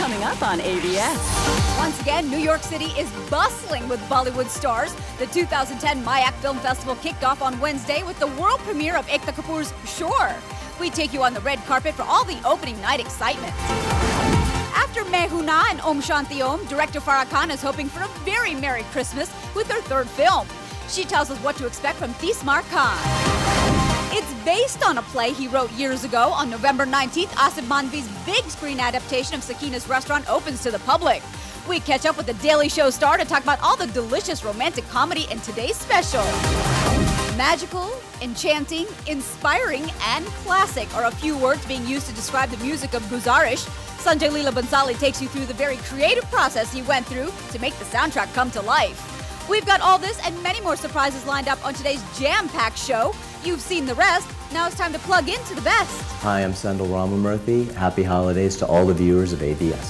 coming up on AVS. Once again, New York City is bustling with Bollywood stars. The 2010 MAAIC Film Festival kicked off on Wednesday with the world premiere of Ekta Kapoor's Shor. We take you on the red carpet for all the opening night excitement. After Main Hoon Na and Om Shanti Om, director Farah Khan is hoping for a very Merry Christmas with her third film. She tells us what to expect from Tismar Khan. It's based on a play he wrote years ago. On November 19th, Asif Manvi's big screen adaptation of Sakina's Restaurant opens to the public. We catch up with the Daily Show star to talk about all the delicious romantic comedy in today's special. Magical, enchanting, inspiring, and classic are a few words being used to describe the music of Guzarish. Sanjay Leela Bansali takes you through the very creative process he went through to make the soundtrack come to life. We've got all this and many more surprises lined up on today's jam-packed show. You've seen the rest. Now it's time to plug into the best. Hi, I'm Sendhil Ramamurthy. Happy holidays to all the viewers of AVS.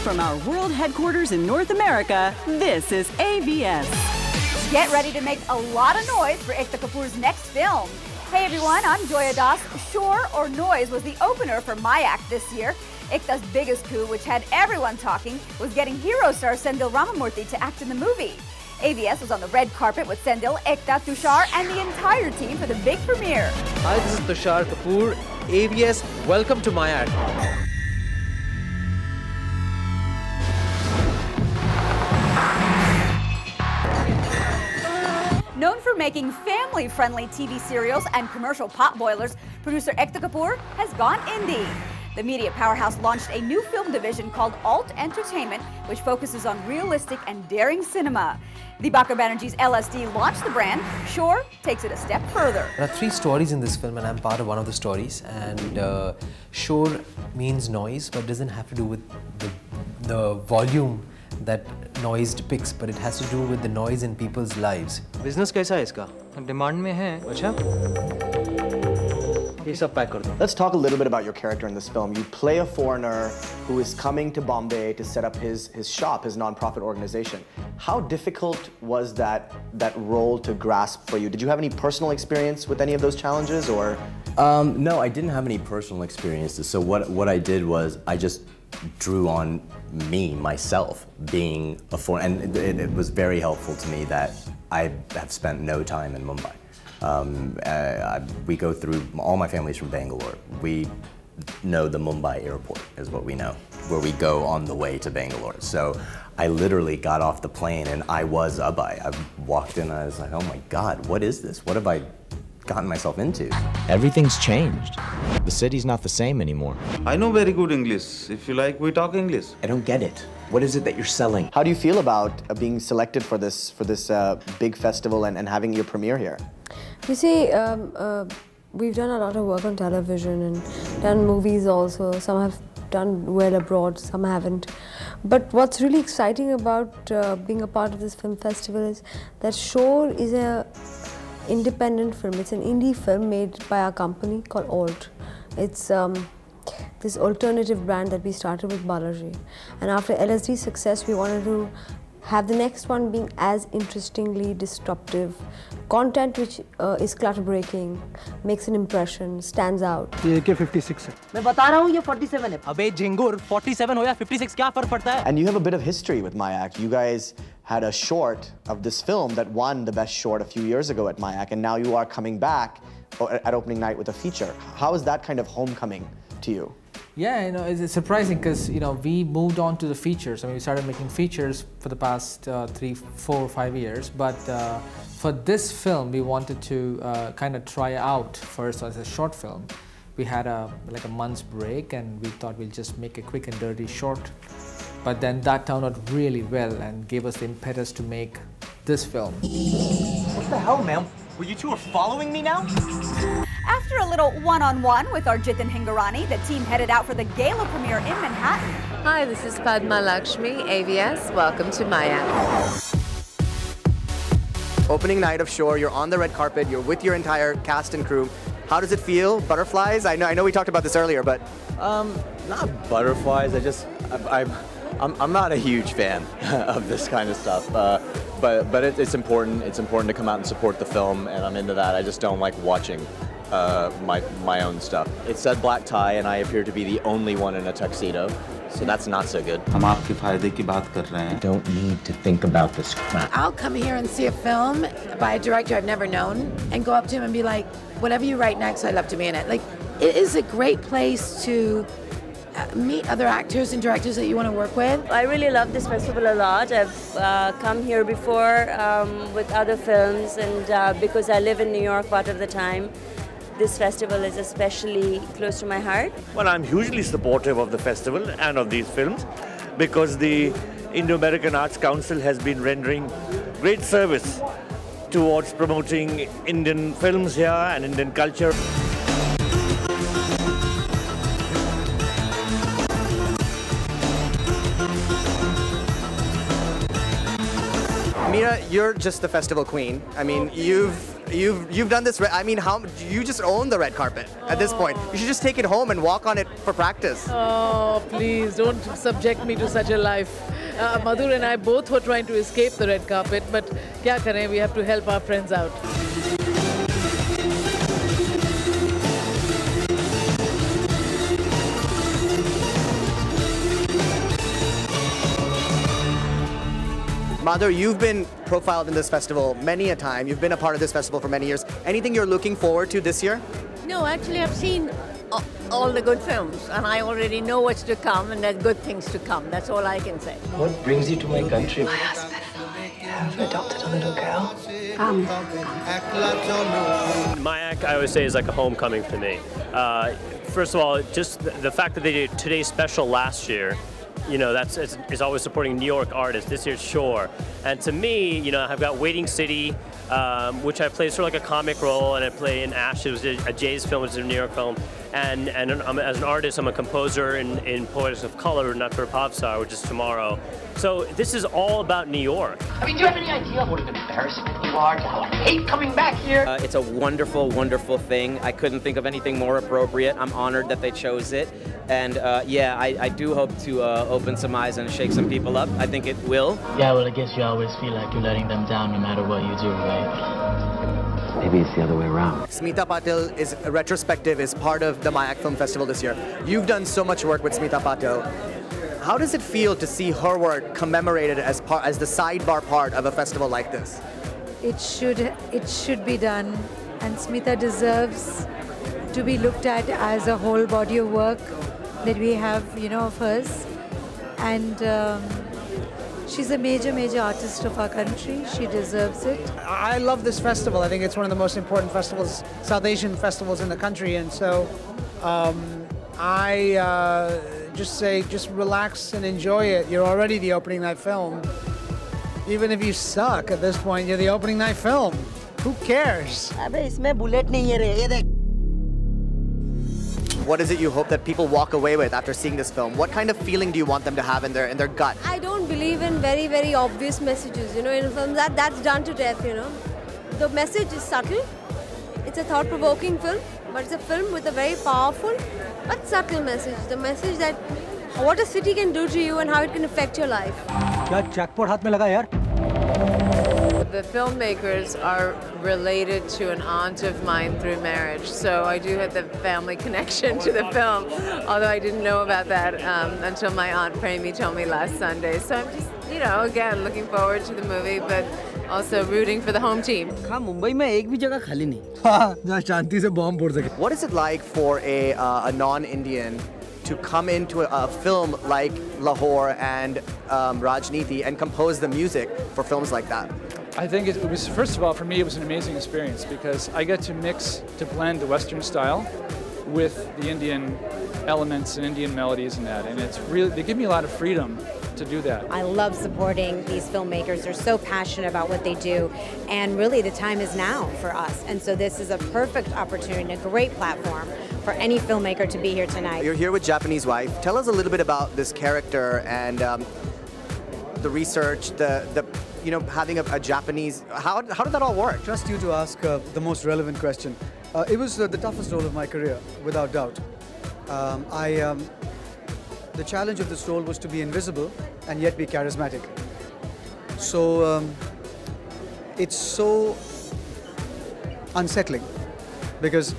From our world headquarters in North America, this is AVS. Get ready to make a lot of noise for Ekta Kapoor's next film. Hey everyone, I'm Joya Das. Shor or Noise was the opener for MAAIC this year. Ekta's biggest coup, which had everyone talking, was getting hero star Sendhil Ramamurthy to act in the movie. AVS was on the red carpet with Sendhil, Ekta, Tusshar, and the entire team for the big premiere. Hi, this is Tusshar Kapoor. AVS, welcome to MAAIC. Known for making family-friendly TV serials and commercial pot boilers, producer Ekta Kapoor has gone indie. The media powerhouse launched a new film division called Alt Entertainment, which focuses on realistic and daring cinema. Dibakar Banerjee's LSD launched the brand. Shor takes it a step further. There are 3 stories in this film and I'm part of one of the stories. And Shor means noise, but doesn't have to do with the volume that noise depicts, but it has to do with the noise in people's lives. Business कैसा है इसका? Demand में है, अच्छा? ये सब pack कर दो. Let's talk a little bit about your character in this film. You play a foreigner who is coming to Bombay to set up his shop, his non-profit organization. How difficult was that role to grasp for you? Did you have any personal experience with any of those challenges, or? No, I didn't have any personal experiences. So what I did was I just drew on myself, being a foreigner, and it was very helpful to me that I have spent no time in Mumbai. We go through, all my family's from Bangalore. We know the Mumbai airport is what we know, where we go on the way to Bangalore. So I literally got off the plane and I was Abhay. I walked in and I was like, oh my God, what is this? What have I gotten myself into? Everything's changed. The city's not the same anymore. I know very good English. If you like, we talk English. I don't get it. What is it that you're selling? How do you feel about being selected for this big festival and having your premiere here? You see, we've done a lot of work on television and done movies also. Some have done well abroad, some haven't. But what's really exciting about being a part of this film festival is that Shor is a independent film. It's an indie film made by our company called Alt. It's this alternative brand that we started with Balaji. And after LSD's success, we wanted to have the next one being as interestingly disruptive. Content which is clutter-breaking, makes an impression, stands out. ये AK-56 है. मैं बता रहा हूँ ये 47 है. अबे झिंगुर 47 हो या 56 क्या फर्क पड़ता है? And you have a bit of history with MAAIC. You guys had a short of this film that won the best short a few years ago at MAAIC, and now you are coming back at opening night with a feature. How is that kind of homecoming to you? Yeah, you know, it's surprising because, you know, we moved on to the features. I mean, we started making features for the past 3, 4, 5 years, but for this film, we wanted to kind of try out first as a short film. We had like a month's break and we thought we'll just make a quick and dirty short. But then that turned out really well and gave us the impetus to make this film. What the hell, man? Well, you two are following me now? After a little one-on-one with Arjit and Hingarani, the team headed out for the gala premiere in Manhattan. Hi, this is Padma Lakshmi, AVS. Welcome to MAAIC. Opening night of Shor, you're on the red carpet, you're with your entire cast and crew. How does it feel? Butterflies? I know we talked about this earlier, but... Not butterflies, I'm not a huge fan of this kind of stuff. but it's important. It's important to come out and support the film, and I'm into that. I just don't like watching my own stuff. It said black tie, and I appear to be the only one in a tuxedo, so that's not so good. हम आपके फायदे की बात कर रहे हैं. Don't need to think about this crap. I'll come here and see a film by a director I've never known and go up to him and be like, whatever you write next, I'd love to be in it. Like, it is a great place to meet other actors and directors that you want to work with. I really love this festival a lot. I've come here before with other films, and because I live in New York part of the time, this festival is especially close to my heart. Well, I'm hugely supportive of the festival and of these films because the Indo-American Arts Council has been rendering great service towards promoting Indian films here and Indian culture. Mira, you're just the festival queen. I mean, you've done this. I mean, how you just own the red carpet at this point? You should just take it home and walk on it for practice. Oh, please don't subject me to such a life. Madhur and I both were trying to escape the red carpet, but kya kare? We have to help our friends out. Madhur, you've been profiled in this festival many a time. You've been a part of this festival for many years. Anything you're looking forward to this year? No, actually I've seen all the good films and I already know what's to come and there's good things to come. That's all I can say. What brings you to my country? My husband and I have adopted a little girl. MAAIC, I always say, is like a homecoming to me. First of all, just the fact that they did today's special last year, you know, it's always supporting New York artists. This year's Shor. And to me, you know, I've got Waiting City, which I played sort of like a comic role, and I play in Ash. It was a Jay's film, which is a New York film. And as an artist, I'm a composer in Poets of Color, Not for a Pop Star, which is tomorrow. So this is all about New York. I mean, do you have any idea what an embarrassment you are? How I hate coming back here. It's a wonderful, wonderful thing. I couldn't think of anything more appropriate. I'm honored that they chose it. And yeah, I do hope to open some eyes and shake some people up. I think it will. Yeah, well, I guess you always feel like you're letting them down no matter what you do, right? Maybe it's the other way around. Smita Patil is retrospective, is part of the MAAIC Film Festival this year. You've done so much work with Smita Patil. How does it feel to see her work commemorated as the sidebar part of a festival like this? It should be done, and Smita deserves to be looked at as a whole body of work that we have, you know, of hers. And she's a major, major artist of our country. She deserves it. I love this festival. I think it's one of the most important festivals, South Asian festivals in the country. And so I just say, just relax and enjoy it. You're already the opening night film. Even if you suck at this point, you're the opening night film. Who cares? What is it you hope that people walk away with after seeing this film? What kind of feeling do you want them to have in their gut? I don't believe in very, very obvious messages, you know, in a film that's done to death, you know. The message is subtle. It's a thought-provoking film, but it's a film with a very powerful but subtle message. The message that what a city can do to you and how it can affect your life. The filmmakers are related to an aunt of mine through marriage, so I do have the family connection to the film, although I didn't know about that until my aunt Premi told me last Sunday. So I'm just, you know, again, looking forward to the movie, but also rooting for the home team. What is it like for a non-Indian to come into a film like Lahore and Rajniti and compose the music for films like that? I think it was, first of all, for me, it was an amazing experience because I get to blend the Western style with the Indian elements and Indian melodies and that. And it's really, they give me a lot of freedom to do that. I love supporting these filmmakers. They're so passionate about what they do. And really, the time is now for us. And so this is a perfect opportunity, a great platform for any filmmaker to be here tonight. You're here with Japanese wife. Tell us a little bit about this character and the research, you know, having a Japanese, how did that all work? Trust you to ask the most relevant question. It was the toughest role of my career, without doubt. The challenge of this role was to be invisible and yet be charismatic. So it's so unsettling because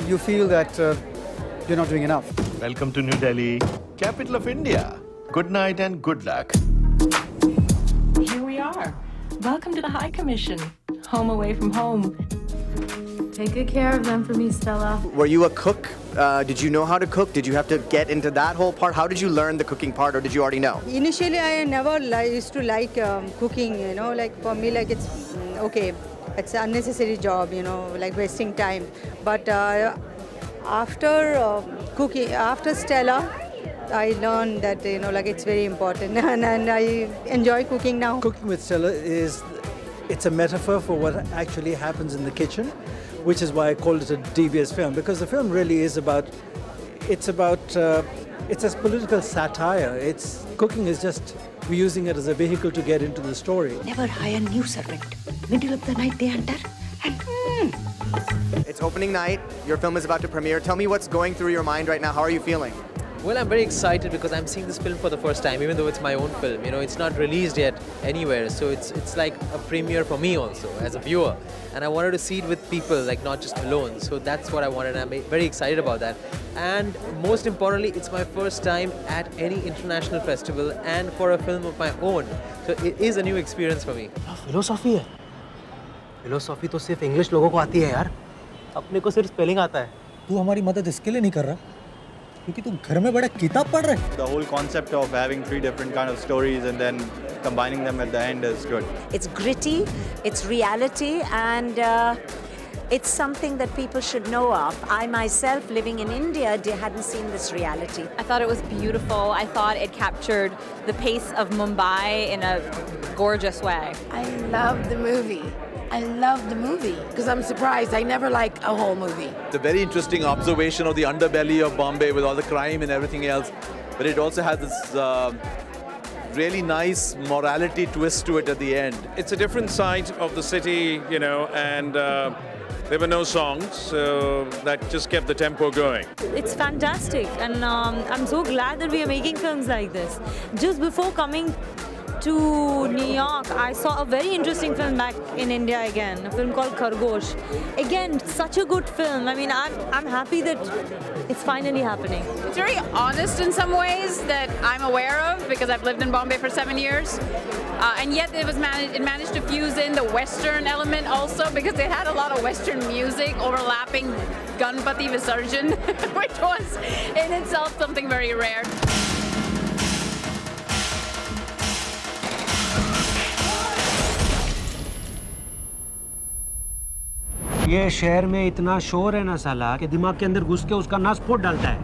you feel that you're not doing enough. Welcome to New Delhi, capital of India. Good night and good luck. Here we are. Welcome to the High Commission. Home away from home. Take good care of them for me, Stella. Were you a cook? Did you know how to cook? Did you have to get into that whole part? How did you learn the cooking part, or did you already know? Initially, I never used to like cooking, you know, like for me, like it's okay, it's an unnecessary job, you know, like wasting time. But after cooking, after Stella, I learned that, you know, like it's very important and I enjoy cooking now. Cooking with Stella it's a metaphor for what actually happens in the kitchen, which is why I called it a devious film, because the film really is about, it's a political satire. Cooking is just, we're using it as a vehicle to get into the story. Never hire new servant. Middle of the night they enter and It's opening night, your film is about to premiere. Tell me what's going through your mind right now. How are you feeling? Well, I'm very excited because I'm seeing this film for the first time, even though it's my own film. You know, it's not released yet anywhere, so it's like a premiere for me also as a viewer. And I wanted to see it with people, like not just alone. So that's what I wanted. I'm very excited about that. And most importantly, it's my first time at any international festival and for a film of my own. So it is a new experience for me. Philosophy है. Philosophy तो सिर्फ English लोगों को आती है यार. अपने को सिर्फ spelling आता है. तू हमारी मदद इसके लिए नहीं कर रहा क्योंकि तू घर में बड़ा किताब पढ़ रहा है. The whole concept of having 3 different kind of stories and then combining them at the end is good. It's gritty, it's reality, and it's something that people should know of. I myself, living in India, hadn't seen this reality. I thought it was beautiful. I thought it captured the pace of Mumbai in a gorgeous way. I love the movie. I love the movie because I'm surprised. I never like a whole movie. It's a very interesting observation of the underbelly of Bombay with all the crime and everything else. But it also has this really nice morality twist to it at the end. It's a different side of the city, you know, and there were no songs, so that just kept the tempo going. It's fantastic, and I'm so glad that we are making films like this. Just before coming to New York, I saw a very interesting film back in India again, a film called Khargosh. Again, such a good film. I mean, I'm happy that it's finally happening. It's very honest in some ways that I'm aware of because I've lived in Bombay for 7 years. And yet it managed to fuse in the Western element also because it had a lot of Western music overlapping Ganpati Visarjan, which was in itself something very rare. ये शहर में इतना शोर है ना साला कि दिमाग के अंदर घुस के उसका नाश फोड़ डालता है.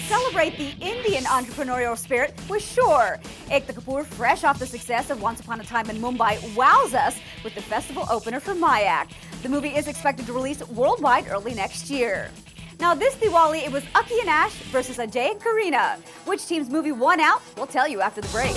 Celebrate the Indian entrepreneurial spirit with Shor. Ekta Kapoor, fresh off the success of Once Upon a Time in Mumbai, wows us with the festival opener for MAAIC. The movie is expected to release worldwide early next year. Now this Diwali, it was Aki and Ash versus Ajay and Kareena. Which team's movie won out? We'll tell you after the break.